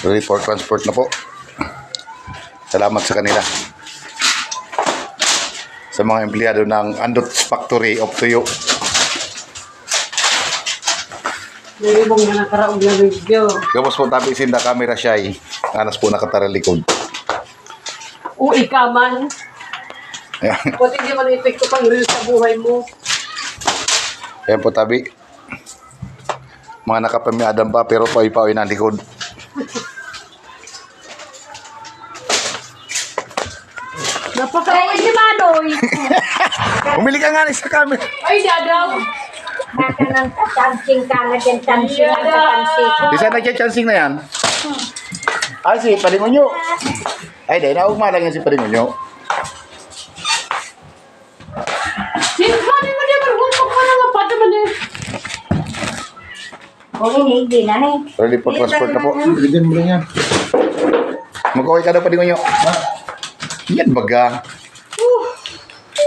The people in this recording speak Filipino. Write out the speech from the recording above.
Ready for transport na po. Salamat sa kanila. Sa mga empleyado ng Andots Factory of Tuyo. Nilibong na nakaraog na video. Kapos po tabi sinda camera siya eh. Anas po nakatara likod. Uy ka man. Ayan. Pati di man epekto pang real sa buhay mo. Ayan po tabi. Mga nakapamiadam pa pero pawi-pawi na likod. Napakawin si Manoy. Umili ka nga sa camera. Ay, dadaw. Naka ng chancing ka na din, chancing ang chancing. Isa na chancing na yan. Ay, si Palingonyo. Ay, dahil naugma lang yan si Palingonyo. Sinipani mo niya, marunong ka na mapata mo niya. Kung hindi na eh. Ready for transport na po. Bigyan mo lang yan. Mag-okay ka daw Palingonyo. Yan baga.